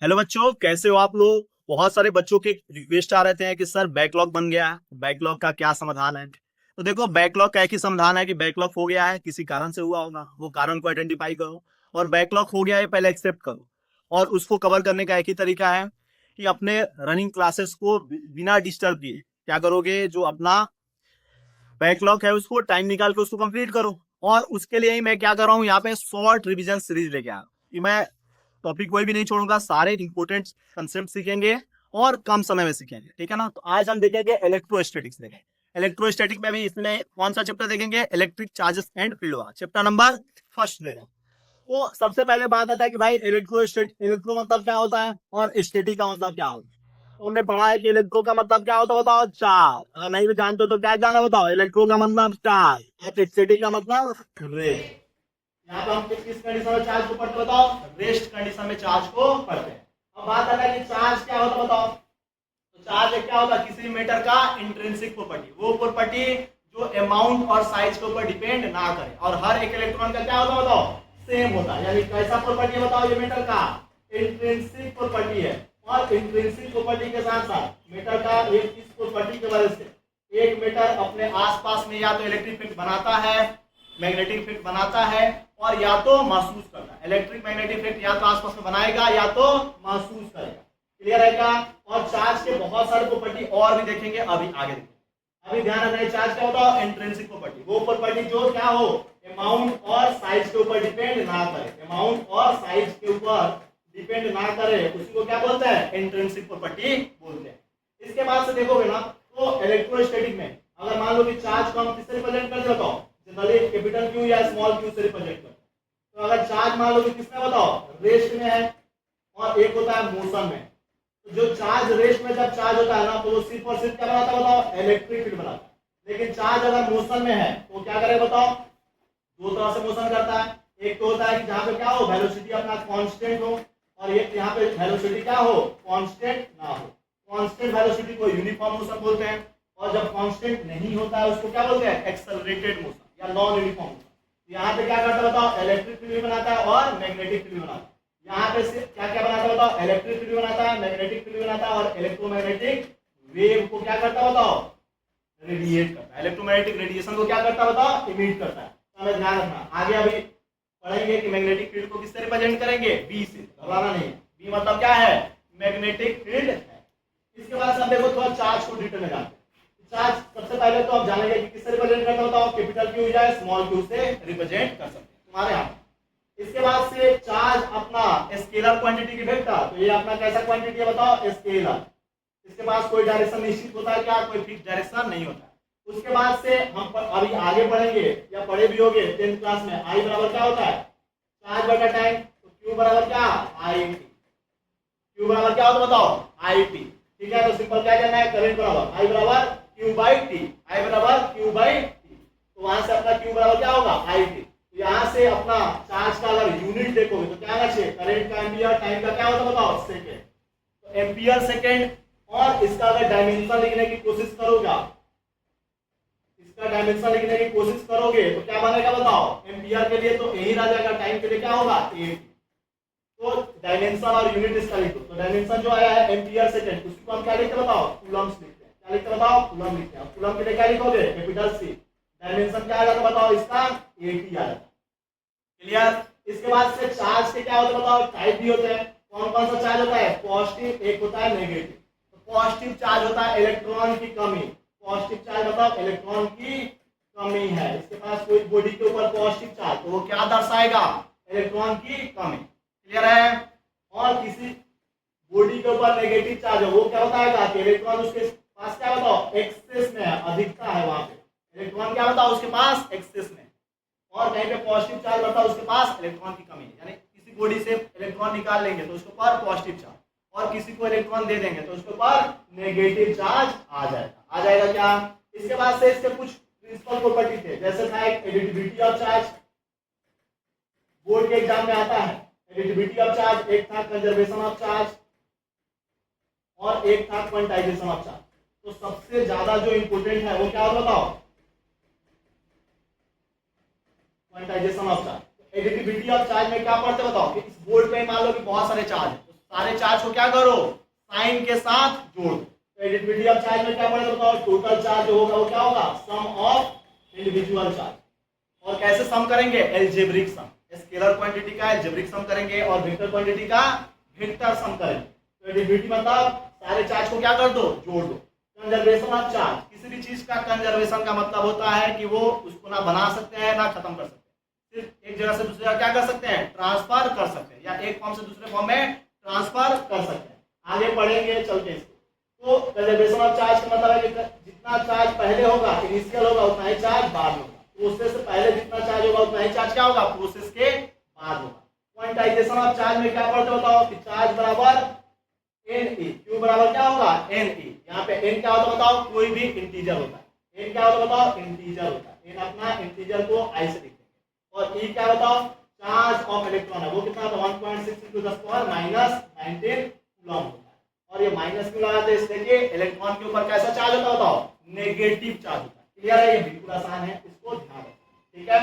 Hello बच्चों, कैसे हो आप लोग। बहुत सारे बच्चों के रिक्वेस्ट आ रहे थे कि सर बैकलॉग बन गया है, बैकलॉग का क्या समाधान है। तो देखो, बैकलॉग का एक ही समाधान है कि बैकलॉग हो गया है, किसी कारण से हुआ होगा, वो कारण को आइडेंटिफाई करो और बैकलॉग हो गया है पहले एक्सेप्ट करो। और उसको कवर करने का एक ही तरीका है कि अपने रनिंग क्लासेस को बिना डिस्टर्ब किए क्या करोगे, जो अपना बैकलॉग है उसको टाइम निकाल के उसको कंप्लीट करो। और उसके लिए ही मैं क्या कर रहा हूँ, यहाँ पे शॉर्ट रिवीजन सीरीज लेके आ रहा हूँ। मैं टॉपिक कोई भी नहीं छोड़ूंगा, सारे इंपोर्टेंट कंसेप्ट सीखेंगे और कम समय में सीखेंगे, ठीक है ना। तो आज हम देखेंगे इलेक्ट्रोस्टैटिक्स देखेंगे। इलेक्ट्रोस्टैटिक में भी इसमें कौन सा चैप्टर देखेंगे, इलेक्ट्रिक चार्जेस एंड फील्ड वाला चैप्टर नंबर फर्स्ट देखेंगे। तो सबसे पहले बात आता है कि भाई इलेक्ट्रो मतलब क्या होता है और स्टैटिक का मतलब क्या होता है। तो हमने पढ़ा है कि इलेक्ट्रो का मतलब क्या होता है, बताओ चार्ज। अगर नहीं भी जानते हो तो क्या जाना, बताओ। इलेक्ट्रो का मतलब चार्ज और स्टैटिक का मतलब रेस्ट। यहाँ पे हम किस कंडीशन में चार्ज को पढ़ते बताओ, रेस्ट कंडीशन में चार्ज को पढ़ते हैं। अब बात आता है कि चार्ज क्या होता है बताओ। तो चार्ज क्या होता है, किसी मैटर का इंट्रिंसिक प्रॉपर्टी, वो प्रॉपर्टी जो अमाउंट और साइज के ऊपर डिपेंड ना करे। और हर एक इलेक्ट्रॉन का क्या होता है बताओ, सेम होता है। यानी कैसा प्रॉपर्टी है बताओ, ये मैटर का इंट्रिंसिक प्रॉपर्टी है। और इंट्रिंसिक प्रॉपर्टी के साथ साथ मैटर का एक इस प्रॉपर्टी की वजह से एक मैटर अपने आसपास में या तो इलेक्ट्रिक फील्ड बनाता है, मैग्नेटिक फील्ड बनाता है, और या तो महसूस करता है। इलेक्ट्रिक मैग्नेटिक फील्ड या तो आसपास में बनाएगा या तो महसूस करेगा। क्लियर है क्या। और चार्ज के बहुत सारे प्रॉपर्टी और भी देखेंगे, अभी आगे देखेंगे। अभी ध्यान रखना है, चार्ज क्या होता है, इंट्रिंसिक प्रॉपर्टी, वो प्रॉपर्टी जो क्या हो, अमाउंट और साइज के ऊपर डिपेंड ना करे। अमाउंट और साइज के ऊपर डिपेंड ना करे, उसी को क्या बोलते हैं, इंट्रिंसिक प्रॉपर्टी बोलते हैं। इसके बाद से देखोगे ना, तो इलेक्ट्रोस्टैटिक में अगर मान लो कि चार्ज को हम किससे रिप्रेजेंट कर देता हूं, जनरली कैपिटल क्यू या स्मॉल क्यू से रिप्रेजेंट करते हैं। तो अगर चार्ज मान लो कि किसमें बताओ, रेस्ट में है, और एक होता है मोशन में। तो जो चार्ज रेस्ट में जब चार्ज होता है ना, तो वो सिर्फ और सिर्फ क्या बनाता है बताओ, इलेक्ट्रिक फील्ड बनाता है। लेकिन चार्ज अगर मोशन में है तो क्या करेगा बताओ, दो तरह से मोशन करता है। एक तो होता है कि जहां पे क्या हो, वेलोसिटी अपना कांस्टेंट हो, और एक यहाँ पे वेलोसिटी क्या हो, कांस्टेंट ना हो। कांस्टेंट वेलोसिटी को यूनिफॉर्म मोशन बोलते हैं, और जब कांस्टेंट नहीं होता है उसको क्या बोलते हैं, एक्सेलरेटेड मोशन या नॉन यूनिफॉर्म मोशन। यहाँ पे क्या करता है बताओ, इलेक्ट्रिक फील्ड बनाता है और मैग्नेटिक फील्ड बनाता है। यहाँ पे क्या क्या बनाता है बताओ, इलेक्ट्रिक फील्ड बनाता है, मैग्नेटिक फील्ड बनाता है, और इलेक्ट्रोमैग्नेटिक वेव को क्या करता है बताओ, रेडिएट करता है। इलेक्ट्रोमैग्नेटिक रेडिएशन को क्या करता है बताओ, इमिट करता है। तो हमें ध्यान रखना, आगे अभी पढ़ेंगे कि मैग्नेटिक फील्ड को किससे रिप्रेजेंट करेंगे, बी से, घबराना नहीं। बी मतलब क्या है, मैग्नेटिक फील्ड है। इसके बाद हम देखो थोड़ा चार्ज को डिटेल में जानते हैं। चार्ज सबसे पहले तो आप जानेंगे कि किससे रिप्रेजेंट करता बताओ, कैपिटल क्यू या स्मॉल क्यू से रिप्रेजेंट कर सकते हैं तुम्हारे यहाँ। इसके बाद से चार्ज अपना स्केलर क्वांटिटी की वेक्टर, तो ये अपना कैसा क्वांटिटी है बताओ, स्केलर। इसके पास कोई डायरेक्शन निश्चित होता है क्या, कोई फिक्स डायरेक्शन नहीं होता। उसके बाद से हम अभी आगे पढ़ेंगे या पढ़े भी होंगे 10th क्लास में, आई बराबर क्या होता है, चार्ज बटा टाइम। तो क्यू बराबर क्या, आई टी। क्यू बराबर क्या होता है बताओ, आई टी। ठीक है, तो सिंपल क्या करना है, करंट बराबर आई बराबर क्यू बाई टी, आई बराबर क्यू बाई टी। तो वहां से अपना क्यू बराबर क्या होगा, आई टी। यहाँ से अपना चार्ज का अगर यूनिट देखोगे तो क्या आना चाहिए, करंट का एम्पियर, टाइम का क्या होता है बताओ, सेकेंड। तो एम्पियर सेकेंड। और इसका अगर डायमेंशन लिखने की कोशिश करोगे, इसका डायमेंशन लिखने की कोशिश करोगे तो क्या बनेगा बताओ, एम्पियर के लिए तो यही रह जाएगा, टाइम के लिए क्या होगा, 8। तो डायमेंशन और यूनिट इसका लिखो। तो डायमेंशन जो आया है एम्पियर सेकेंड, उसको हम क्या लिखते हैं बताओ, कूलम्स लिखते हैं। क्या लिखते हैं बताओ, कूलम लिखते हैं। कूलम के लिए क्या लिखोगे, कैपिटल सी। डायमेंशन क्या आ जाता बताओ, इसका 80 आ जाता। क्लियर। इसके बाद से चार्ज के क्या होते हैं बताओ, टाइप भी होते हैं। कौन कौन सा चार्ज होता है, पॉजिटिव, एक होता है नेगेटिव। तो पॉजिटिव चार्ज होता है इलेक्ट्रॉन की कमी। पॉजिटिव चार्ज मतलब इलेक्ट्रॉन की कमी है, इसके पास कोई बॉडी के ऊपर पॉजिटिव चार्ज, तो वो क्या दर्शाएगा, इलेक्ट्रॉन की कमी। क्लियर है। और किसी बॉडी के ऊपर नेगेटिव चार्ज है, वो क्या बताएगा कि इलेक्ट्रॉन उसके पास क्या बताओ, एक्सेस में है, अधिकता है वहां पे। इलेक्ट्रॉन क्या बताओ उसके पास, एक्सेस में। और कहीं पे पॉजिटिव चार्ज बताओ उसके पास इलेक्ट्रॉन की कमी है। यानी किसी बॉडी से इलेक्ट्रॉन निकाल लेंगे तो उसके ऊपर पॉजिटिव चार्ज, और किसी को इलेक्ट्रॉन दे देंगे तो उसके ऊपर नेगेटिव चार्ज आ जाएगा। आ जाएगा क्या। इसके बाद से इसके कुछ प्रिंसिपल प्रॉपर्टी थे, जैसे था एक एडिटिविटी ऑफ चार्ज, बोर्ड के एग्जाम में आता है एडिटिविटी ऑफ चार्ज, एक था कंजर्वेशन ऑफ चार्ज, और एक था क्वांटाइजेशन ऑफ चार्ज। तो सबसे ज्यादा जो इंपोर्टेंट है वो क्या होगा बताओ, quantization of charge. Additivity of charge में क्या पढ़ते बताओ कि इस बोर्ड पे मान लो कि बहुत सारे चार्ज है, तो सारे चार्ज को क्या करो, साइन के साथ जोड़ दो। तो एडिटिविटी ऑफ चार्ज में क्या पड़ेगा बताओ, टोटल चार्ज जो होगा वो क्या होगा, सम ऑफ इंडिविजुअल चार्ज। और कैसे सम करेंगे, एल्जेब्रिक सम, स्केलर क्वांटिटी का एल्जेब्रिक सम करेंगे और वेक्टर क्वांटिटी का वेक्टर सम करेंगे। तो एडिटिविटी मतलब सारे चार्ज को क्या कर दो, जोड़ दो। कंजर्वेशन ऑफ चार्ज, किसी भी चीज का कंजर्वेशन का मतलब होता है कि वो उसको ना बना सकते हैं ना खत्म कर सकते हैं, सिर्फ एक जगह से दूसरी जगह क्या कर सकते हैं, ट्रांसफर कर सकते हैं, या एक फॉर्म से दूसरे फॉर्म में ट्रांसफर कर सकते हैं। आगे पढ़ेंगे चलते इसको। तो कंजर्वेशन ऑफ चार्ज का मतलब है कि जितना चार्ज पहले होगा इनिशियल होगा उतना ही चार्ज बाद में होगा, प्रोसेस से पहले जितना चार्ज होगा उतना ही चार्ज क्या होगा, प्रोसेस के बाद होगा। क्वांटाइजेशन ऑफ चार्ज में क्या पढ़ते बताओ, कि चार्ज बराबर NE, Q बराबर क्या होगा, NE। यहाँ पे N क्या होता है बताओ, कोई भी इंटीजर होता है। N क्या होता है बताओ, इंटीजर होता है। N अपना इंटीजर को I से लिखेंगे। और E क्या बताओ, चार्ज ऑफ इलेक्ट्रॉन है, वो कितना होता है 1.6 × 10⁻19 कूलम होता है। और ये माइनस क्यों लगाते हैं, इसलिए कि इलेक्ट्रॉन के ऊपर कैसा चार्ज होता है बताओ, नेगेटिव चार्ज होता है। क्लियर है, ये बिल्कुल आसान है, इसको ध्यान रखना, ठीक है।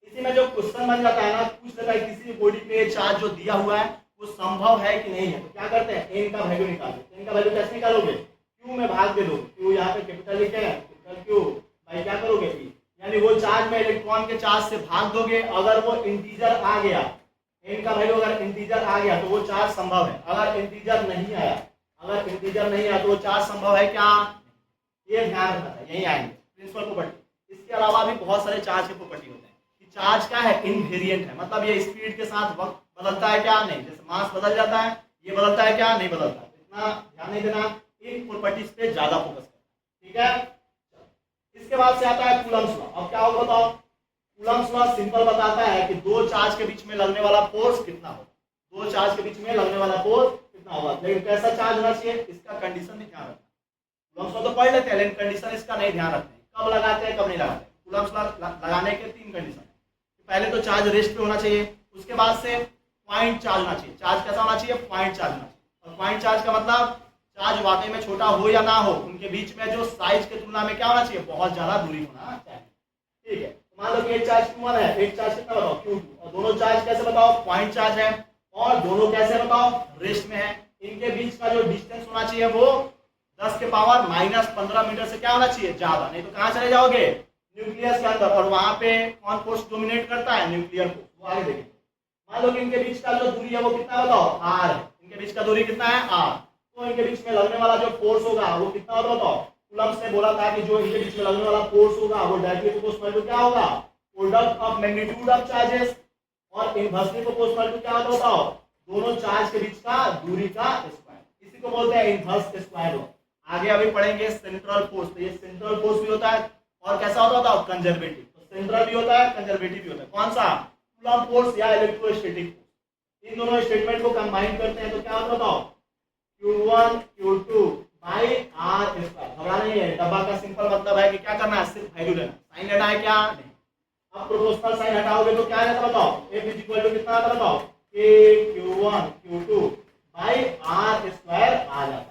इसी में जो क्वेश्चन बन जाता है ना, पूछ लेता है किसी बॉडी पे चार्ज जो दिया हुआ है वो संभव है कि नहीं है, तो क्या करते हैं, N का वैल्यू निकालो। N का वैल्यू कैसे निकालोगे, Q में भाग दे दोगे। Q यहाँ पे कैपिटल लिखे हैं, कैपिटल Q भाई क्या करोगे, E, यानी वो चार्ज में इलेक्ट्रॉन के चार्ज से भाग दोगे। अगर वो इंटीजर आ गया, N का वैल्यू अगर इंटीजर आ गया तो वो चार्ज संभव है। अगर इंटीजर नहीं आया, अगर इंटीजर नहीं आया तो वो चार्ज संभव है क्या, ये ध्यान रखना है, यही आएंगे प्रिंसिपल प्रॉपर्टी। इसके अलावा भी बहुत सारे चार्ज के प्रॉपर्टी होते हैं कि चार्ज क्या है, इनवेरिएंट है, मतलब ये स्पीड के साथ वक्त बदलता है क्या, नहीं। जैसे मास बदल जाता है, ये बदलता है क्या, नहीं बदलता। इतना ध्यान नहीं देना, इन प्रॉपर्टीज पे ज्यादा फोकस करना, ठीक है। इसके बाद से आता है कूलम्ब्स लॉ। अब क्या होगा बताओ, कूलम्ब्स लॉ सिंपल बताता है कि दो चार्ज के बीच में लगने वाला फोर्स कितना होगा, दो चार्ज के बीच में लगने वाला फोर्स कितना होगा। लेकिन कैसा चार्ज होना चाहिए, इसका कंडीशन भी ध्यान रखना। कूलम्ब्स लॉ तो पढ़ लेते हैं, लेकिन कंडीशन इसका नहीं ध्यान रखते हैं, कब लगाते हैं कब नहीं लगाते। कूलम्ब्स लॉ लगाने के 3 कंडीशन है। पहले तो चार्ज रेस्ट पे होना चाहिए, उसके बाद से पॉइंट चार्ज होना चाहिए। चार्ज कैसा होना चाहिए, पॉइंट चार्ज होना चाहिए। और पॉइंट चार्ज का मतलब चार्ज वाकई में छोटा हो या ना हो, उनके बीच में जो साइज के तुलना में क्या होना चाहिए, बहुत ज्यादा दूरी होना चाहिए, ठीक है। तो मान लो कि एक चार्ज Q1 है, एक चार्ज कितना बताओ, Q2, और दोनों चार्ज कैसे बताओ, पॉइंट चार्ज है, और दोनों कैसे बताओ, रेस्ट में है। इनके बीच का जो डिस्टेंस होना चाहिए वो 10⁻−15 मीटर से क्या होना चाहिए, ज्यादा, नहीं तो कहाँ चले जाओगे, न्यूक्लियस के अंदर, और वहां पे कौन फोर्स डोमिनेट करता है, न्यूक्लियर फोर्स, वो आगे देखेंगे। मान लो कि इनके बीच का जो दूरी है वो कितना बताओ, r है। इनके बीच का दूरी कितना है, r। तो इनके बीच में लगने वाला जो फोर्स होगा वो कितना होगा बताओ। कूलम्ब्स ने बोला था कि जो इनके बीच में लगने वाला फोर्स होगा वो डायरेक्टली प्रोपोर्शनल टू क्या होगा, product of magnitude of charges, और इनवर्सली प्रोपोर्शनल टू क्या होता है बताओ, दोनों चार्ज के बीच का दूरी का स्क्वायर। इसी को बोलते हैं इनवर्स स्क्वायर लॉ। आगे अभी पढ़ेंगे सेंट्रल फोर्स। तो ये सेंट्रल फोर्स भी होता है, और कैसा होता है बताओ, कंजर्वेटिव। तो सेंट्रल भी होता है, कंजर्वेटिव भी होता है। कौन सा, कूलम्ब फोर्स या इलेक्ट्रोस्टैटिक फोर्स। इन दोनों स्टेटमेंट को कंबाइन करते हैं तो क्या होता है बताओ, Q1 Q2 by R square. घबराना नहीं है, डब्बा का सिंपल मतलब है कि क्या करना है, सिर्फ वैल्यू लेना, साइन लेना है क्या, नहीं। अब प्रोपोर्शनल साइन हटाओगे तो क्या रहता बताओ, F इज इक्वल टू कितना आता बताओ, K Q1 Q2 by R square आ जाता है।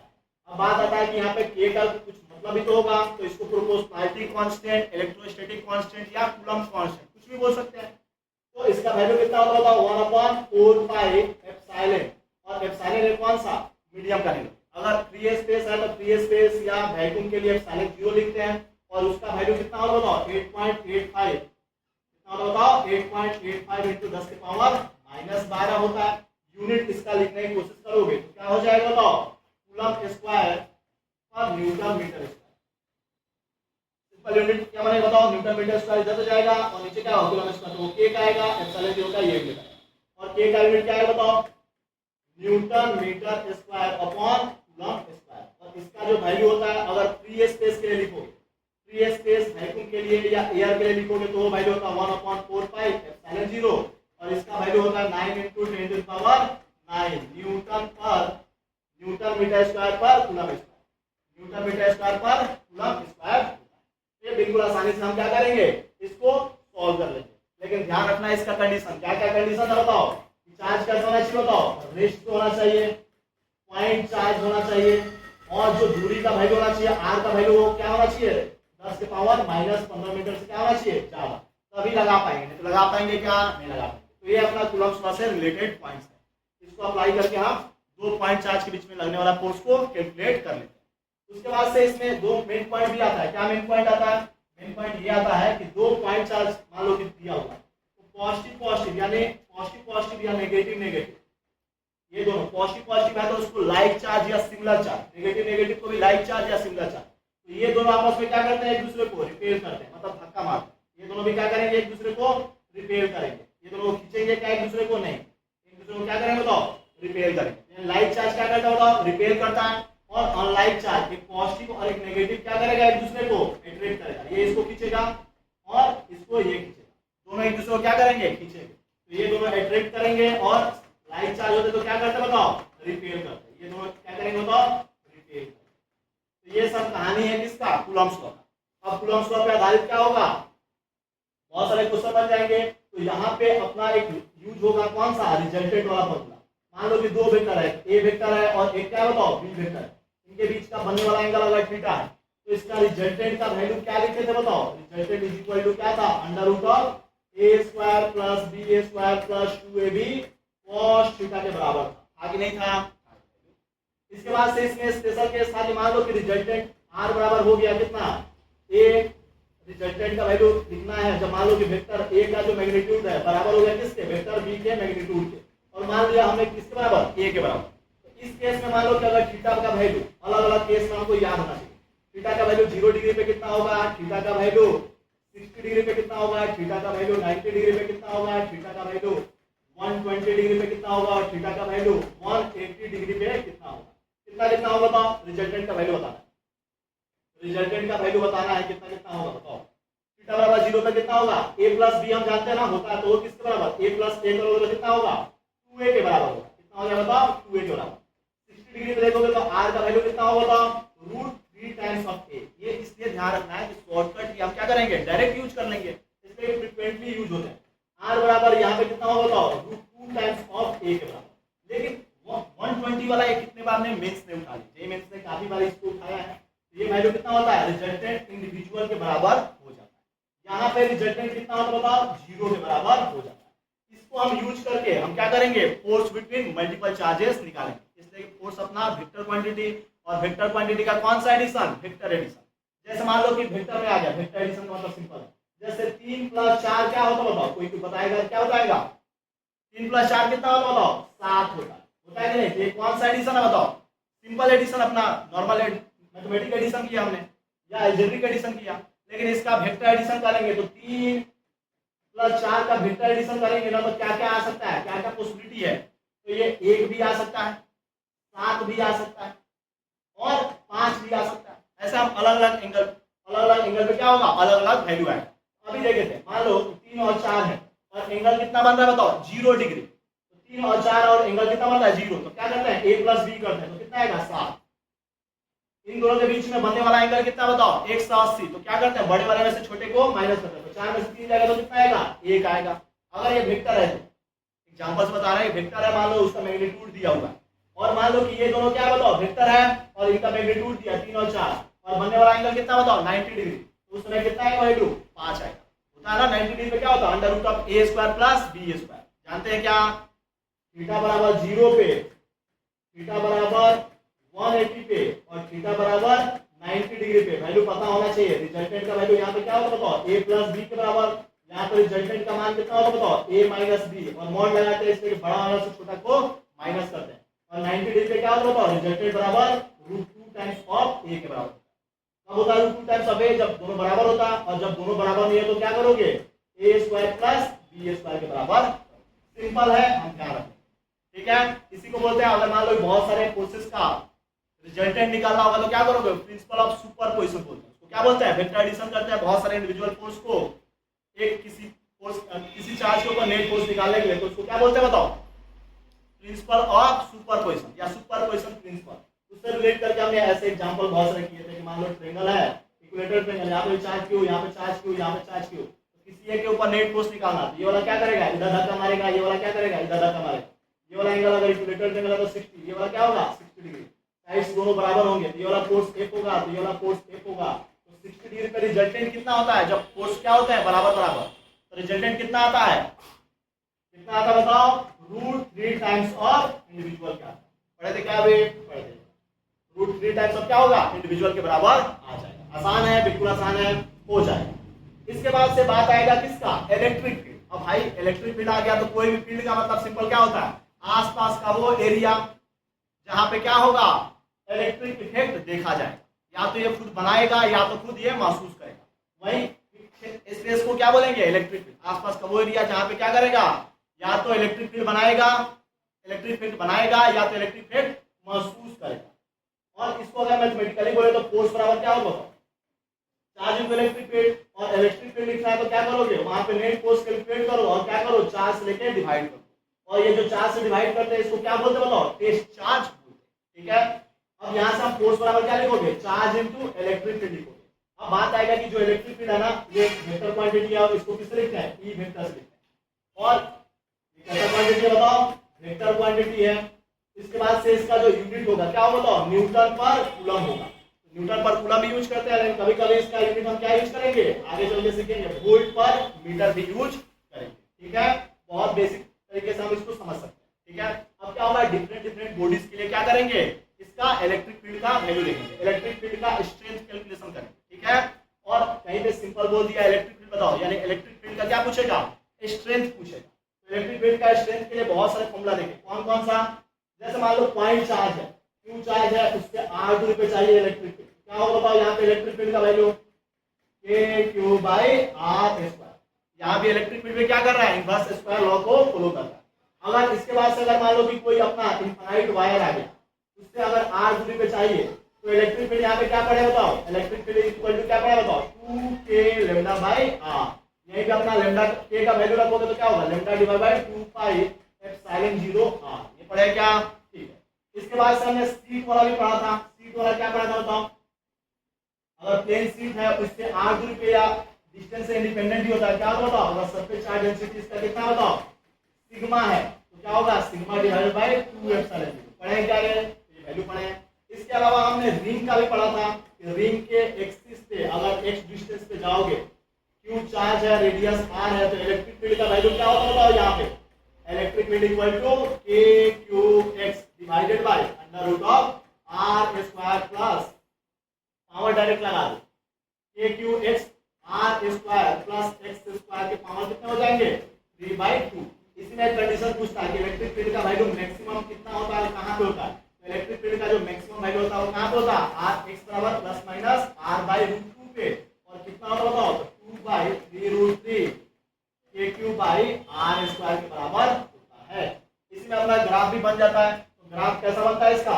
अब बात आता है कि यहाँ पे K का कुछ मतलब भी तो होगा, तो इसको प्रोपोर्शनैलिटी कांस्टेंट, इलेक्ट्रोस्टैटिक कांस्टेंट या कूलम्ब कांस्टेंट कुछ भी बोल सकते हैं। तो इसका वैल्यू कितना होगा बताओ, 1/4 पाई एप्सिलॉन, और एप्सिलॉन कौन सा, मीडियम का लेंगे। अगर फ्री स्पेस है तो फ्री स्पेस या वैक्यूम के लिए एप्सिलॉन 0 लिखते हैं, और उसका वैल्यू कितना होगा बताओ, 8.85, कितना होगा बताओ, 8.85 × 10⁻12 होता है। यूनिट इसका लिखने की कोशिश करोगे तो क्या हो जाएगा बताओ, कूलम्ब स्क्वायर पर newton metre square. Simple unit क्या बनेगा बताओ, न्यूटन मीटर स्क्वायर इधर से जाएगा, और नीचे क्या होगा, कूलम्ब स्क्वायर, तो वो K का आएगा, एप्सिलॉन 0 का ये मिलेगा। और K का यूनिट क्या है बताओ, newton metre square upon coulomb square. और इसका जो वैल्यू होता है, अगर फ्री स्पेस के लिए लिखोगे, फ्री स्पेस वैक्यूम के लिए या एयर के लिए लिखोगे तो वो वैल्यू होता है 1/4 पाई एप्सिलॉन 0, और इसका वैल्यू होता है 9 × 10⁻9 न्यूटन मीटर स्क्वायर पर coulomb square, newton metre square पर कूलम्ब स्क्वायर। ये बिल्कुल आसानी से हम क्या करेंगे, इसको सॉल्व कर लेंगे। लेकिन ध्यान रखना इसका कंडीशन, क्या क्या कंडीशन है बताओ, चार्ज कैसा होना चाहिए बताओ, रेस्ट होना चाहिए, पॉइंट चार्ज होना चाहिए, और जो दूरी का वैल्यू होना चाहिए, r का वैल्यू वो क्या होना चाहिए, 10⁻−15 मीटर से क्या होना चाहिए, ज्यादा, तभी लगा पाएंगे, नहीं तो लगा पाएंगे क्या, नहीं लगा पाएंगे। तो ये अपना कूलम्ब लॉ से रिलेटेड पॉइंट्स है। उसको अप्लाई करके हम 2 पॉइंट चार्ज के बीच में लगने वाला फोर्स को कैलकुलेट कर लेते हैं। उसके बाद से इसमें 2 मेन पॉइंट भी आता है। क्या मेन पॉइंट आता है? मेन पॉइंट ये आता है कि 2 पॉइंट चार्ज मान लो कि दिया हुआ है, तो पॉजिटिव पॉजिटिव यानी पॉजिटिव या नेगेटिव नेगेटिव, ये दोनों पॉजिटिव है तो उसको लाइक चार्ज या सिमिलर चार्ज, नेगेटिव को भी लाइक चार्ज या सिमिलर चार्ज। तो ये दोनों आपस में क्या करते हैं? एक दूसरे को रिपेल करते हैं, मतलब धक्का मारते हैं। ये दोनों भी क्या करेंगे? एक दूसरे को रिपेल करेंगे। ये दोनों खींचेंगे क्या एक दूसरे को? नहीं, एक दूसरे को क्या करेंगे बताओ? रिपेल करेंगे। लाइक चार्ज क्या करता है बताओ? रिपेल करता है। और अनलाइक चार्ज, एक पॉजिटिव और एक नेगेटिव क्या करेगा? एक दूसरे को अट्रैक्ट करेगा। ये इसको खींचेगा और इसको ये खींचेगा, दोनों एक दूसरे को क्या करेंगे? खींचेंगे। तो ये दोनों अट्रैक्ट करेंगे और लाइक चार्ज होते तो क्या करते बताओ? रिपेल करते। ये दोनों क्या करेंगे बताओ? रिपेल करते। तो ये सब कहानी है किसका? कूलम्ब्स लॉ का। अब कूलम्ब्स लॉ पे आधारित क्या होगा? बहुत सारे क्वेश्चन बन जाएंगे। तो यहाँ पे अपना एक यूज होगा कौन सा? रिजल्टेंट वाला फॉर्मूला। मान लो कि 2 वेक्टर है, ए वेक्टर है और एक क्या बताओ? बी वेक्टर है। इनके बीच का बनने वाला एंगल अगर थीटा है तो इसका रिजल्टेंट का वैल्यू क्या लिखे थे बताओ? रिजल्टेंट इज इक्वल टू क्या था? Under root of A square plus B A square plus 2ab cos theta के बराबर था कि नहीं था? इसके बाद से इसमें स्पेशल केस था कि मान लो कि रिजल्टेंट r बराबर हो गया कितना? a। रिजल्टेंट का वैल्यू लिखना है जब मान लो कि वेक्टर a का जो मैग्नीट्यूड है बराबर हो गया किसके? वेक्टर b के मैग्नीट्यूड के। और मान लिया हमने किसके बराबर? a के बराबर। तो इस केस में मान लो कि अगर थीटा का वैल्यू अलग अलग केस में हमको याद होना चाहिए। थीटा का वैल्यू 0 डिग्री पे कितना होगा? थीटा का वैल्यू 60 डिग्री पे कितना होगा? थीटा का वैल्यू 90 डिग्री पे कितना होगा? थीटा का वैल्यू 120 डिग्री पे कितना होगा? और थीटा का वैल्यू 180 डिग्री पे कितना होगा? कितना कितना होगा बताओ? रिजल्टेंट का वैल्यू बताना है। रिजल्टेंट का वैल्यू बताना है कितना कितना होगा बताओ? थीटा बराबर 0 पे कितना होगा? a प्लस b हम जानते हैं ना होता है, तो वो किसके बराबर? a प्लस a करोगे तो कितना होगा? 2a के बराबर होगा। कितना हो गया बताओ? 2a के बराबर। 60 डिग्री पे देखोगे तो r का वैल्यू कितना होगा बताओ? √3 टाइम्स ऑफ a। ये इसलिए ध्यान रखना है कि शॉर्टकट हम क्या करेंगे? डायरेक्ट यूज कर लेंगे, इसलिए फ्रीक्वेंटली यूज होते हैं। r बराबर यहाँ पे कितना होगा बताओ? √2 टाइम्स ऑफ a के बराबर। लेकिन 120 वाला ये कितने बार ने मेंस ने उठा लिया, ये मेंस ने काफी बार इसको उठाया है। ये वैल्यू कितना होता है? रिजल्टेंट इंडिविजुअल के बराबर हो जाता है। यहाँ पे रिजल्टेंट कितना होता है बताओ? 0 के बराबर हो जाता है। इसको हम यूज करके हम क्या करेंगे? फोर्स बिटवीन मल्टीपल चार्जेस निकालेंगे। इसलिए फोर्स अपना वेक्टर क्वांटिटी और वेक्टर क्वांटिटी का कौन सा एडिशन? Vector addition. जैसे मान लो कि वेक्टर में आ गया, वेक्टर एडिशन का मतलब सिंपल है। जैसे 3 + 4 क्या होता है बताओ? कोई बताएगा क्या बताएगा? 3 + 4 कितना होता है बताओ? 7 होता है। होता है कि नहीं? ये कौन सा एडिशन है बताओ? सिंपल एडिशन, अपना नॉर्मल मैथमेटिक एडिशन किया हमने या अलजेब्रिक एडिशन किया। लेकिन इसका वेक्टर एडिशन करेंगे तो 3 + 4 का वेक्टर एडिशन करेंगे ना तो क्या क्या आ सकता है? क्या क्या पॉसिबिलिटी है? तो ये 1 भी आ सकता है, 7 भी आ सकता है और 5 भी आ सकता है। ऐसे हम अलग अलग एंगल पे क्या होगा? अलग अलग वैल्यू आएगा। अभी देखे थे मान लो 3 और 4 है और एंगल कितना बन रहा है बताओ? 0 डिग्री। तो 3 और 4 और एंगल कितना बन रहा है? 0। तो क्या करते हैं? a + b करते हैं तो कितना आएगा? 7। इन दोनों के बीच में बनने वाला एंगल कितना बताओ? 180। तो क्या करते हैं? बड़े वाले में से छोटे को माइनस करते हैं। तो 4 में से 3 जाएगा तो कितना आएगा? 1 आएगा। अगर ये वेक्टर है, तो एग्जांपल्स बता रहे हैं, वेक्टर है, मान लो उसका मैग्नीट्यूड दिया हुआ है और मान लो कि ये दोनों क्या बताओ? वेक्टर है और इनका मैग्नीट्यूड दिया 3 और 4 और बनने वाला एंगल कितना बताओ? 90 डिग्री। तो उस समय कितना आएगा वैल्यू? 5 आएगा। होता है ना? 90 डिग्री पे क्या होता है? Under root of a square plus b square. जानते हैं क्या? थीटा बराबर 0 पे, थीटा बराबर 180 पे और थीटा बराबर 90 डिग्री पे वैल्यू पता होना चाहिए। रिजल्टेंट का वैल्यू यहाँ पे क्या होगा बताओ? a + b के बराबर। यहाँ पर रिजल्टेंट का मान कितना होगा बताओ? a - b और मॉड लगाते हैं, इसलिए बड़ा वाला से छोटा को माइनस करते हैं और 90 डिग्री पे क्या होगा बताओ? रिजल्टेंट बराबर √2 टाइम्स ऑफ a के बराबर। कब होता है √2 टाइम्स ऑफ a? जब दोनों बराबर होता है, और जब दोनों बराबर नहीं है तो क्या करोगे? a square plus b square के बराबर। सिंपल है, हम ध्यान रखें। ठीक है, इसी को बोलते हैं अगर मान लो बहुत सारे फोर्सेस का रिजल्टेंट निकालना होगा तो क्या करोगे? प्रिंसिपल ऑफ सुपरपोजिशन बोलते हैं उसको। क्या बोलते हैं? वेक्टर एडिशन करते हैं बहुत सारे इंडिविजुअल फोर्स को एक किसी चार्ज के ऊपर नेट फोर्स निकालने के लिए, तो उसको क्या बोलते हैं बताओ? प्रिंसिपल ऑफ सुपरपोजिशन या सुपरपोजिशन प्रिंसिपल। उससे रिलेट करके हमने ऐसे एग्जांपल बहुत सारे किए थे कि मान लो ट्रायंगल है, इक्वेटर ट्रायंगल, यहाँ पे चार्ज क्यू, यहाँ पे चार्ज क्यू, यहाँ पे चार्ज क्यू, तो किसी एक के ऊपर नेट फोर्स निकालना, तो ये वाला क्या करेगा? इधर धक्का मारेगा, ये वाला क्या करेगा? इधर धक्का मारेगा। ये वाला एंगल अगर इक्वेटर ट्रायंगल है तो 60, ये वाला क्या होगा? 60 डिग्री। साइड्स दोनों बराबर होंगे तो ये वाला फोर्स F होगा, तो ये वाला फोर्स F होगा। तो 60 डिग्री पे रिजल्टेंट कितना होता है? जब फोर्स क्या होता है? बराबर बराबर, तो रिजल्टेंट कितना आता है? कितना आता है बताओ? √3 टाइम्स ऑफ इंडिविजुअल क्या पढ़े थे क्या अभी पढ़े थे √3 टाइम्स ऑफ क्या होगा इंडिविजुअल के बराबर आ जाएगा। आसान है बिल्कुल आसान है हो जाएगा। इसके बाद से बात आएगा किसका इलेक्ट्रिक फील्ड। अब भाई इलेक्ट्रिक फील्ड आ गया तो कोई भी फील्ड का मतलब सिंपल क्या होता है आसपास का वो एरिया जहां पे क्या होगा इलेक्ट्रिक इफेक्ट देखा जाएगा। या तो ये खुद बनाएगा या तो खुद ये महसूस करेगा। वही स्पेस को क्या बोलेंगे इलेक्ट्रिक फील्ड। आसपास का वो एरिया जहां पे क्या करेगा या तो इलेक्ट्रिक फील्ड बनाएगा या तो इलेक्ट्रिक फील्ड महसूस करेगा। और इसको अगर मैथमेटिकली बोले तो फोर्स बराबर क्या होगा चार्ज इनटू इलेक्ट्रिक फील्ड। और इलेक्ट्रिक फील्ड लिखना है तो क्या करोगे वहां पे नेट फोर्स कैलकुलेट करो और क्या करो चार्ज से लेके डिवाइड करो। और ये जो चार्ज से डिवाइड करते हैं इसको क्या बोलते हैं बताओ टेस्ट चार्ज बोलते हैं। ठीक है अब यहाँ से हम फोर्स बराबर क्या लिखोगे चार्ज इनटू इलेक्ट्रिक फील्ड लिखोगे। अब बात आएगा कि जो इलेक्ट्रिक फील्ड है ना ये वेक्टर क्वांटिटी है और इसको किससे लिखते हैं ई वेक्टर से लिखते हैं। और कैसा क्वांटिटी है बताओ वेक्टर क्वांटिटी है। इसके बाद से इसका जो यूनिट होगा क्या होगा बताओ न्यूटन पर कूलम होगा। न्यूटन पर कूलम भी यूज करते हैं लेकिन कभी कभी इसका यूनिट हम क्या यूज करेंगे आगे चल के सीखेंगे वोल्ट पर मीटर भी यूज करेंगे। ठीक है बहुत बेसिक तरीके से हम इसको समझ सकते हैं। ठीक है अब क्या होगा डिफरेंट बॉडीज के लिए क्या करेंगे इसका इलेक्ट्रिक फील्ड का वैल्यू देखेंगे इलेक्ट्रिक फील्ड का स्ट्रेंथ कैलकुलेशन करेंगे। ठीक है और कहीं पे सिंपल बोल दिया इलेक्ट्रिक फील्ड बताओ यानी इलेक्ट्रिक फील्ड का क्या पूछेगा स्ट्रेंथ पूछेगा। इलेक्ट्रिक फील्ड का स्ट्रेंथ के लिए बहुत सारे फॉर्मूला देंगे कौन कौन सा जैसे मान लो पॉइंट चार्ज है क्यू चार्ज है उसके r दूरी पे चाहिए इलेक्ट्रिक फील्ड क्या होगा बताओ यहाँ पे इलेक्ट्रिक फील्ड का value kq by r square. यहाँ भी इलेक्ट्रिक फील्ड में क्या कर रहा है इनवर्स स्क्वायर लॉ को फॉलो कर रहा है। अगर इसके बाद से अगर मान लो कि कोई अपना इनफाइनाइट वायर आ गया उससे अगर r दूरी पे चाहिए तो इलेक्ट्रिक फील्ड यहाँ पे क्या पड़ेगा बताओ इलेक्ट्रिक फील्ड इक्वल टू क्या पड़ेगा बताओ 2k लैम्डा बाई r। यहीं पे अपना लैम्डा k का वैल्यू रखोगे तो क्या होगा lambda divide by 2 pi epsilon 0 r। ये पढ़ेगा क्या ठीक है। इसके बाद से हमने सीट वाला भी पढ़ा था सीट वाला क्या पढ़ा था बताओ अगर प्लेन सीट है उससे r दूरी पे या डिस्टेंस से इंडिपेंडेंट ही होता है क्या होगा बताओ अगर सरफेस चार्ज डेंसिटी इसका कितना बताओ सिग्मा है तो क्या होगा सिग्मा डिवाइडेड बाय 2 एप्सिलॉन 0 पढ़े क्या ये वैल्यू पढ़े। इसके अलावा हमने रिंग का भी पढ़ा था कि रिंग के एक्सिस पे अगर x डिस्टेंस पे जाओगे q चार्ज है रेडियस r है तो इलेक्ट्रिक फील्ड का वैल्यू क्या होता बताओ यहाँ पे electric field equal to kqx divided by under root of r square plus power direct लगा दो kqx r square plus x square के पावर कितने हो जाएंगे 3/2। इसमें एक कंडीशन पूछता है कि इलेक्ट्रिक फील्ड का वैल्यू मैक्सिमम कितना होता है कहां पे होता है तो इलेक्ट्रिक फील्ड का जो मैक्सिमम वैल्यू होता है वो कहां पे होता है r x बराबर प्लस माइनस r/√2 पे और कितना होता बताओ 2/3√3 kq बाई r स्क्वायर के बराबर होता है। इसमें अपना ग्राफ भी बन जाता है तो ग्राफ कैसा बनता है इसका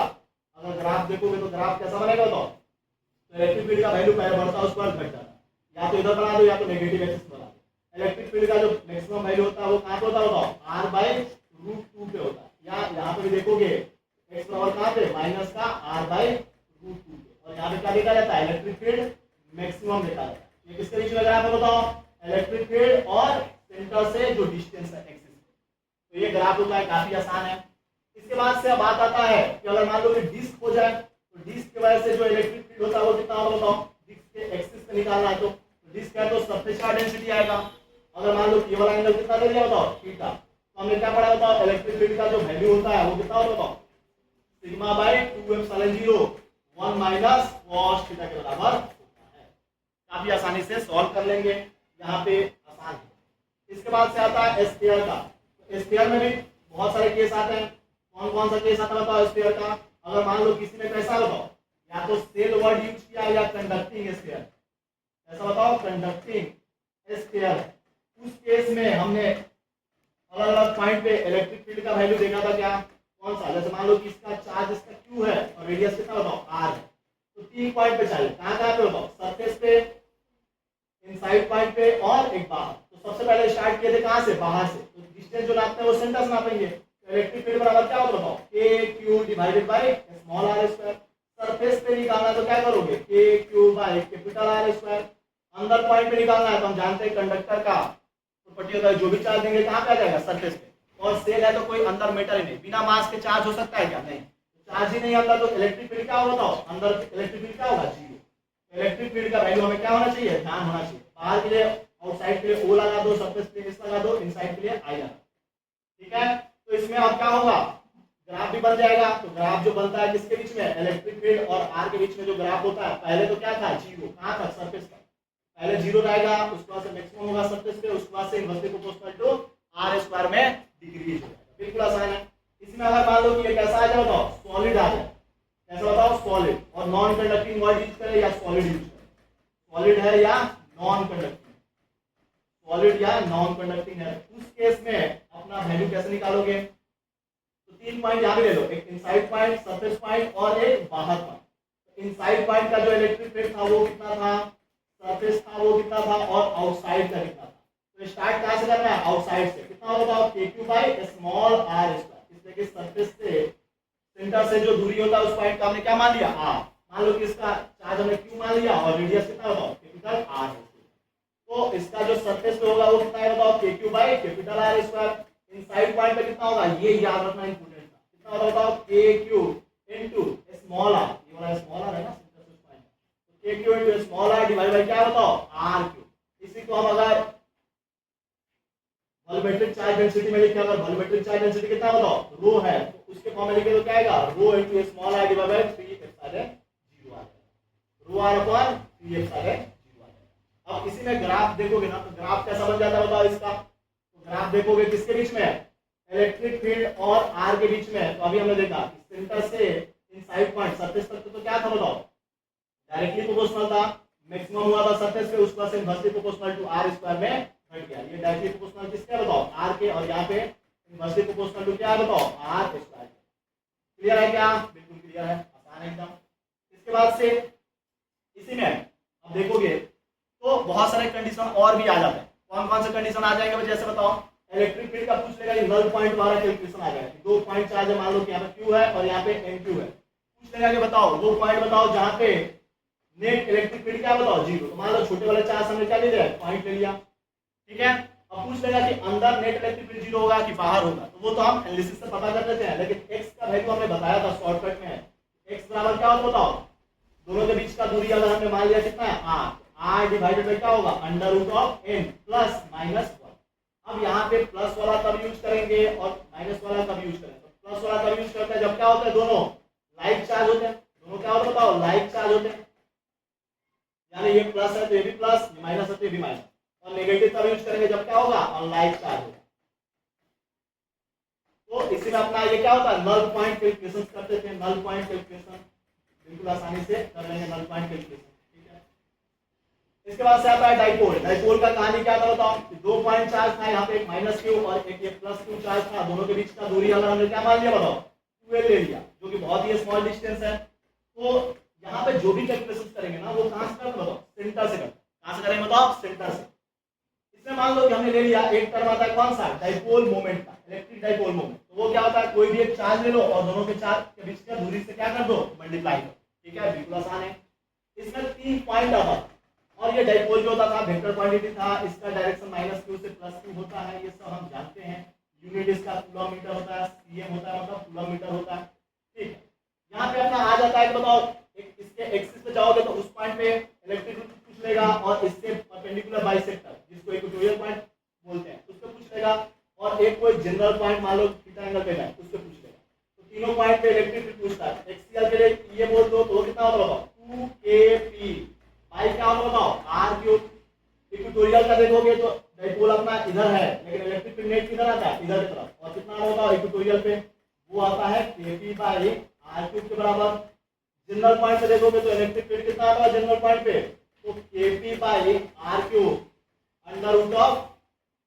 अगर ग्राफ देखोगे तो ग्राफ कैसा बनेगा बताओ तो इलेक्ट्रिक फील्ड का वैल्यू पहले बढ़ता है उसके बाद घट जाता है या तो इधर बना दो या तो नेगेटिव एक्सिस बना दो। इलेक्ट्रिक फील्ड का जो मैक्सिमम वैल्यू होता है वो कहां पे होता है बताओ r/√2 पे होता है या यहां पे भी देखोगे x बराबर कहां पे माइनस का r/√2 पे और यहां पे क्या देखा जाता है इलेक्ट्रिक फील्ड मैक्सिमम देखा जाता है। ये किसके बीच में ग्राफ है बताओ इलेक्ट्रिक फील्ड और सेंटर से जो डिस्टेंस है एक्सिस तो ये ग्राफ होता है काफी आसान है। इसके बाद से अब बात आता है कि अगर मान लो कि डिस्क हो जाए तो डिस्क की वजह से जो इलेक्ट्रिक फील्ड होता है वो कितना होगा बताओ डिस्क के एक्सिस पे निकालना है तो डिस्क है तो सरफेस चार्ज डेंसिटी आएगा। अगर मान लो ये वाला एंगल कितना ले लिया बताओ थीटा तो हमने क्या पढ़ा बताओ इलेक्ट्रिक फील्ड का जो वैल्यू होता है वो कितना होगा बताओ sigma bye 2 epsilon 0 1 minus cos theta के बराबर होता है। काफी आसानी से सॉल्व कर लेंगे यहाँ पे आसान है। इसके बाद से आता है स्फीयर का स्फीयर में भी बहुत सारे केस आते हैं कौन कौन सा केस आता है बताओ स्फीयर का अगर मान लो किसी ने कैसा बताओ या तो सेल वर्ड यूज किया या कंडक्टिंग स्फीयर ऐसा बताओ कंडक्टिंग स्फीयर उस केस में हमने अलग अलग पॉइंट पे इलेक्ट्रिक फील्ड का वैल्यू देखा था क्या कौन सा जैसे मान लो कि इसका चार्ज इसका q है और रेडियस कितना बताओ r है तो 3 पॉइंट पे चाहिए कहां कहां पे बताओ सरफेस पे इनसाइड पॉइंट पे और एक बाहर। तो सबसे पहले स्टार्ट किए थे कहां से बाहर से तो डिस्टेंस जो नापते हैं वो सेंटर से नापेंगे तो इलेक्ट्रिक फील्ड बराबर क्या होगा बताओ kq divided by small r square. Surface पे निकालना तो क्या करोगे kq by capital R square. अंदर पॉइंट पे निकालना है तो हम जानते हैं कंडक्टर का प्रॉपर्टी होता है जो भी चार्ज देंगे कहां पे आ जाएगा सरफेस पे और सेल है तो कोई अंदर मेटर ही नहीं बिना मास के चार्ज हो सकता है क्या नहीं चार्ज ही नहीं अंदर तो इलेक्ट्रिक फील्ड क्या होगा बताओ अंदर इलेक्ट्रिक फील्ड क्या होगा जीरो। इलेक्ट्रिक फील्ड का वैल्यू हमें क्या होना चाहिए ध्यान होना चाहिए बाहर के लिए आउटसाइड के लिए O लगा दो सरफेस पे S लगा दो इनसाइड के लिए I लगा ठीक है। तो इसमें अब क्या होगा, ग्राफ भी बन जाएगा। तो ग्राफ जो बनता है किसके बीच में, इलेक्ट्रिक फील्ड और आर के बीच में जो ग्राफ होता है, पहले तो क्या था, जीरो, कहां तक, सरफेस तक, पहले जीरो रहेगा, उसके बाद से मैक्सिमम होगा सरफेस पे, उसके बाद से inversely proportional to R square में डिक्रीज हो जाएगा। बिल्कुल आसान है। इसमें अगर मान लो कि ये कैसा आ जाए, बताओ सॉलिड आ जाए, कैसा बताओ, सॉलिड, और नॉन कंडक्टिंग वर्ड यूज करें या सॉलिड यूज करें, सॉलिड है या नॉन कंडक्टिंग, सॉलिड या नॉन कंडक्टिंग है, उस केस में अपना वैल्यू कैसे निकालोगे, तो 3 पॉइंट यहां भी ले लो, एक इनसाइड पॉइंट, सरफेस पॉइंट और एक बाहर पॉइंट। इनसाइड पॉइंट का जो इलेक्ट्रिक फील्ड था वो कितना था, सरफेस था वो कितना था, और आउटसाइड का कितना था। तो स्टार्ट कहां से करना है, आउटसाइड से, कितना होगा बताओ, kq bye small r square, इसलिए कि सरफेस से सेंटर से जो दूरी होता है उस पॉइंट का हमने क्या मान लिया, r, मान लो कि इसका चार्ज हमने q मान लिया और रेडियस कितना बताओ, कैपिटल r है, तो इसका जो सरफेस पे होगा वो कितना है बताओ, kq by capital R square. Inside point पे कितना होगा, ये याद रखना इंपॉर्टेंट था, कितना होगा बताओ, kq इनटू स्मॉल r, ये वाला स्मॉल r है ना सरफेस पॉइंट, तो kq into small r divide bye क्या बताओ, r3। इसी को हम अगर वॉल्यूमेट्रिक चार्ज डेंसिटी में लिखें, अगर वॉल्यूमेट्रिक चार्ज डेंसिटी कितना बताओ, रो है, तो उसके फॉर्म में लिखे तो क्या आएगा, rho into small r divide by 3 epsilon 0 आ जाएगा, रो r अपॉन 3 एप्सिलॉन 0 आ जाएगा। अब इसी में ग्राफ देखोगे ना, तो ग्राफ कैसा बन जाता है बताओ इसका, तो ग्राफ देखोगे किसके बीच में, इलेक्ट्रिक फील्ड और आर के बीच में। तो अभी हमने देखा कि सेंटर से इनसाइड पॉइंट सरफेस तक तो क्या था बताओ, डायरेक्टली प्रोपोर्शनल था, मैक्सिमम हुआ था सरफेस पे, उसके बाद से inversely proportional to R square में घट गया। ये डायरेक्टली प्रोपोर्शनल किसके है बताओ, आर के, और यहाँ पे इनवर्सली प्रोपोर्शनल टू क्या है बताओ, आर स्क्वायर। क्लियर है क्या, बिल्कुल क्लियर है, आसान है एकदम। इसके बाद से इसी में अब देखोगे तो बहुत सारे कंडीशन और भी आ जाते हैं। कौन कौन से कंडीशन आ जाएंगे जैसे बताओ, इलेक्ट्रिक फील्ड का पूछ लेगा, नल पॉइंट वाला कैलकुलेशन आ जाएगा, दो पॉइंट चार्ज है, मान लो कि यहाँ पे Q है और यहाँ पे NQ है, पूछ लेगा कि बताओ वो पॉइंट बताओ जहाँ पे नेट इलेक्ट्रिक फील्ड क्या बताओ, जीरो। तो मान लो छोटे वाले चार्ज हमने क्या ले लिया, पॉइंट ले लिया, ठीक है। अब पूछ लेगा कि अंदर नेट इलेक्ट्रिक फील्ड जीरो होगा कि बाहर होगा, तो वो तो हम एनालिसिस से पता कर लेते हैं, लेकिन x का वैल्यू हमने बताया था शॉर्टकट में, x बराबर क्या होता बताओ, दोनों के बीच का दूरी अगर हमने मान लिया कितना है, r डिवाइडेड बाय क्या होगा, under root of n plus minus 1। अब यहाँ पे प्लस वाला कब यूज करेंगे और माइनस वाला कब यूज करेंगे, तो प्लस वाला कब यूज करते हैं, जब क्या होता है, दोनों लाइक चार्ज होते हैं, दोनों क्या होता है बताओ, लाइक चार्ज होते हैं, यानी ये प्लस है तो ये भी प्लस, ये माइनस है तो ये भी माइनस। और नेगेटिव तब यूज करेंगे जब क्या होगा, अनलाइक चार्ज होगा। तो इसी में अपना ये क्या होता है, नल पॉइंट कैलकुलेशन करते थे, नल पॉइंट कैलकुलेशन बिल्कुल आसानी से कर लेंगे, नल पॉइंट कैलकुलेशन, ठीक है। इसके बाद से आता है डाइपोल। डाइपोल का कहानी क्या था बताओ, दो पॉइंट चार्ज था, यहाँ पे एक माइनस क्यू और एक ये प्लस क्यू चार्ज था, दोनों के बीच का दूरी अगर हमने क्या मान लिया बताओ, 12 ले लिया, जो कि बहुत ही स्मॉल डिस्टेंस है। तो यहाँ पे जो भी कैलकुलेशन करेंगे ना वो कहां से करेंगे बताओ, सेंटर से करेंगे। कहां से करेंगे बताओ, सेंटर से। इसमें मान लो कि हमने ले लिया एक टर्म आता है कौन सा, डाइपोल मोमेंट का, इलेक्ट्रिक डाइपोल मोमेंट। तो वो क्या होता है, कोई भी एक चार्ज ले लो और दोनों के चार्ज के बीच का दूरी से क्या कर दो, मल्टीप्लाई करो, ठीक है, बिल्कुल आसान है। इसमें 3 पॉइंट आता है, और ये डाइपोल जो होता था वेक्टर क्वांटिटी था, इसका डायरेक्शन माइनस क्यू से प्लस क्यू होता है, ये सब हम जानते हैं। यूनिट इसका कूलम होता है, सीएम होता है, मतलब कूलम होता है, ठीक है। यहाँ पे अपना आ जाता है, बताओ इसके एक्सिस पे जाओगे तो उस पॉइंट पे इलेक्ट्रिक पूछ लेगा, और इससे परपेंडिकुलर बाइसेक्टर जिसको इक्वेटोरियल पॉइंट बोलते हैं उसको पूछ लेगा, और एक कोई जनरल पॉइंट मान लो थीटा एंगल पे है उसको पूछ लेगा। तो तीनों पॉइंट पे इलेक्ट्रिक पूछता है। एक्सियल के लिए ये बोल दो तो वो कितना होगा बताओ, 2kp बाई क्या होगा बताओ, r3। इक्वेटोरियल का देखोगे तो डाइपोल अपना इधर है, लेकिन इलेक्ट्रिक फील्ड नेट किधर आता है, इधर की तरफ, और कितना होगा इक्वेटोरियल पे, वो आता है kp बाई r3 के बराबर। जनरल पॉइंट पे देखोगे तो इलेक्ट्रिक फील्ड कितना आता है जनरल पॉइंट पे, तो kp by r3 under root of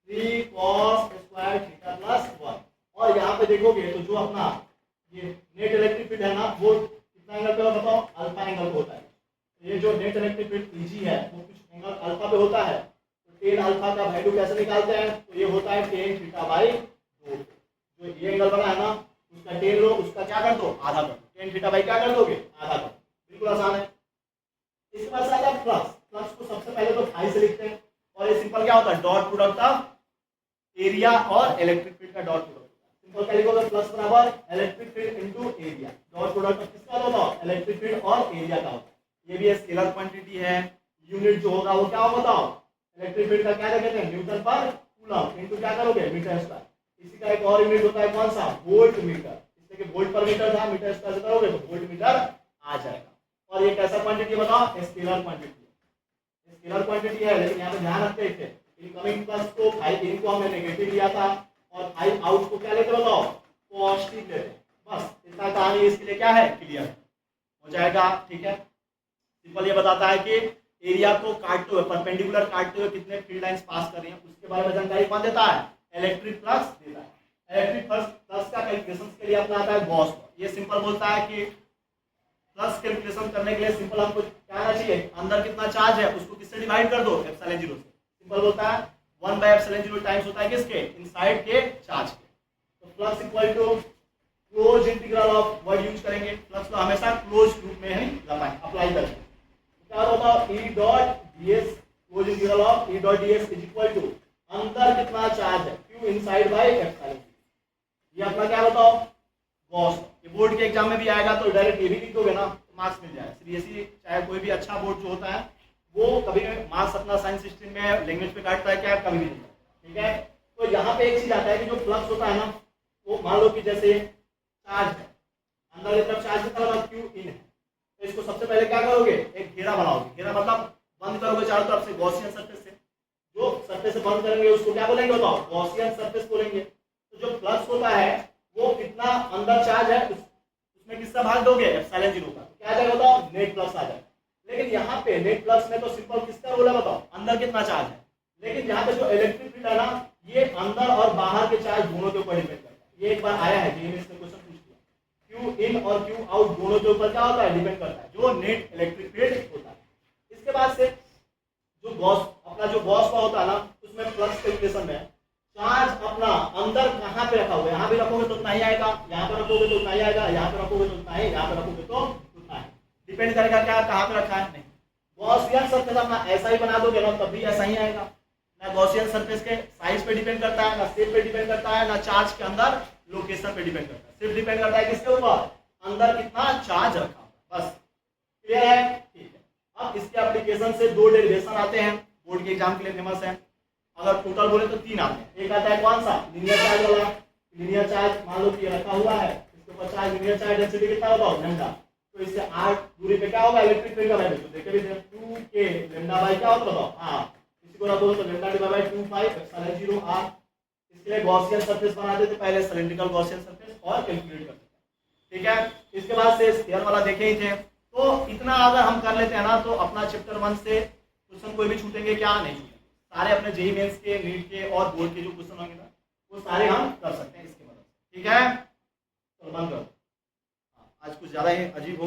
3 cos square theta plus 1। और यहाँ पे देखोगे तो जो अपना ये नेट इलेक्ट्रिक फील्ड है ना, वो कितना एंगल पे बताओ, अल्फा एंगल पे होता है। ये जो नेट इलेक्ट्रिक फील्ड Eg है वो कुछ एंगल अल्फा पे होता है। तो tan अल्फा का वैल्यू कैसे निकालते हैं, तो ये होता है tan थीटा बाई 2। जो ये एंगल बना है ना, उसका tan लो, उसका क्या कर दो, आधा कर दो, tan थीटा बाई क्या कर दोगे, आधा कर दो, बिल्कुल आसान है। इसके बाद से आता है फ्लक्स। फ्लक्स को सबसे पहले तो फाई से लिखते हैं, और ये सिंपल क्या होता है, डॉट प्रोडक्ट ऑफ एरिया और इलेक्ट्रिक फील्ड का डॉट प्रोडक्ट। सिंपल क्या लिखोगे, फ्लक्स बराबर electric field into area. Dot product किसका होता है, इलेक्ट्रिक फील्ड और एरिया का होता है। ये भी स्केलर क्वांटिटी है। यूनिट जो होगा वो क्या होगा बताओ, इलेक्ट्रिक फील्ड का क्या कहते हैं, न्यूटन पर कूलम, इनटू क्या करोगे, मीटर स्क्वायर। इसी का एक और यूनिट होता है कौन सा, वोल्ट मीटर। इसलिए कि वोल्ट पर मीटर था, मीटर इसका से करोगे तो वोल्ट मीटर आ जाएगा। और ये कैसा क्वांटिटी बताओ, स्केलर क्वांटिटी, स्केलर क्वांटिटी है। लेकिन यहाँ पे ध्यान रखते थे इनकमिंग प्लस को 5 इन को हमने नेगेटिव लिया था और 5 आउट को क्या लेते बताओ, पॉजिटिव लेते हैं। बस इतना कहानी इसके लिए क्या है, क्लियर हो जाएगा। ठीक है, सिंपल ये बताता है कि एरिया को काटते हुए, परपेंडिकुलर काटते हुए कितने फील्ड लाइंस पास कर रही हैं, उसके बारे में जानकारी कौन देता है, इलेक्ट्रिक फ्लक्स देता है। इलेक्ट्रिक फ्लक्स का कैलकुलेशन के लिए अपना आता है गॉस लॉ। ये सिंपल बोलता है कि फ्लक्स कैलकुलेशन करने के लिए सिंपल हमको क्या आना चाहिए, अंदर कितना चार्ज है उसको किससे डिवाइड कर दो, एप्सिलॉन 0 से। सिंपल बोलता है 1/एप्सिलॉन 0 टाइम्स होता है किसके, इनसाइड के चार्ज के। तो flux equal to close integral of, word use करेंगे फ्लक्स को हमेशा क्लोज रूप में ही अप्लाई करेंगे। क्या होगा, E dot ds close integral of E dot ds is equal to अंदर कितना चार्ज है, Q इनसाइड बाय एप्सिलॉन। ये अपना क्या बताओ, गॉस। ये बोर्ड के एग्जाम में भी आएगा तो डायरेक्ट ये भी लिख दोगे ना तो मार्क्स मिल जाएगा। सीबीएसई चाहे कोई भी अच्छा बोर्ड जो होता है वो कभी मार्क्स अपना साइंस स्ट्रीम में लैंग्वेज पे काटता है क्या, कभी भी नहीं। ठीक है, तो यहाँ पे एक चीज आता है कि जो फ्लक्स होता है ना, वो मान लो कि जैसे चार्ज है, अंदर की तरफ चार्ज कितना होगा, Q इन है। तो इसको सबसे पहले क्या करोगे, एक घेरा बनाओगे। घेरा मतलब बंद करोगे चारों तरफ से गॉसियन सरफेस से। जो सरफेस से बंद करेंगे उसको क्या बोलेंगे बताओ, गॉसियन सरफेस बोलेंगे। तो जो फ्लक्स होता है वो कितना अंदर चार्ज है उसमें किसका भाग दोगे, एप्सिलॉन 0 का। क्या आ जाएगा बताओ, नेट फ्लक्स आ जाएगा। लेकिन यहाँ पे नेट फ्लक्स में तो सिंपल किसका रोल है बताओ, अंदर कितना चार्ज है। लेकिन यहाँ पे जो इलेक्ट्रिक फील्ड है ना, ये अंदर और बाहर के चार्ज दोनों के ऊपर डिपेंड करता है। ये एक बार आया है जेईई में, इसमें क्वेश्चन पूछ दिया, Q इन और Q आउट दोनों के ऊपर क्या होता है, डिपेंड करता है, जो नेट इलेक्ट्रिक फील्ड होता है। इसके बाद से जो गॉस, अपना जो गॉस लॉ होता है ना, उसमें फ्लक्स कैलकुलेशन में चार्ज अपना अंदर कहाँ पे रखा हुआ है, यहाँ भी रखोगे तो उतना ही आएगा, यहाँ पे रखोगे तो उतना ही आएगा, यहाँ पे रखोगे तो उतना ही, यहाँ पे रखोगे तो उतना ही। डिपेंड करेगा क्या कहाँ पे रखा है। नहीं, गॉसियन सरफेस अपना ऐसा ही बना दोगे ना तब भी ऐसा ही आएगा। ना गॉसियन सरफेस के साइज पे डिपेंड करता है, ना शेप पे डिपेंड करता है, ना चार्ज के अंदर लोकेशन पे डिपेंड करता है। सिर्फ डिपेंड करता है किसके ऊपर, अंदर कितना चार्ज रखा। बस क्लियर है, ठीक है। अब इसके एप्लीकेशन से 2 डेरिवेशन आते हैं, बोर्ड के एग्जाम के लिए फेमस है। अगर टोटल बोले तो 3 आते हैं। एक आता है कौन सा, लीनियर चार्ज वाला। लीनियर चार्ज मान लो कि रखा हुआ है, इसके ऊपर चार्ज, लीनियर चार्ज डेंसिटी कितना बताओ, लैम्डा। तो इससे r दूरी पे क्या होगा, इलेक्ट्रिक फील्ड का वैल्यू। तो देखे भी 2k लैम्डा बाय क्या होता बताओ, r। इसी को रखो तो lambda divide by 2 epsilon 0 r। इसके लिए गॉसियन सरफेस बनाते थे पहले, सिलिंड्रिकल गॉसियन सरफेस, और कैलकुलेट करते थे। ठीक है, इसके बाद से स्फीयर वाला देखे ही थे। तो इतना अगर हम कर लेते हैं ना तो अपना चैप्टर 1 से क्वेश्चन कोई भी छूटेंगे क्या, नहीं छूटेंगे। सारे अपने जेईई मेंस के, नीट के और बोर्ड के जो क्वेश्चन होंगे ना वो सारे हम कर सकते हैं इसके मदद से। ठीक है, तो बंद करो। आज कुछ ज्यादा ही अजीब हो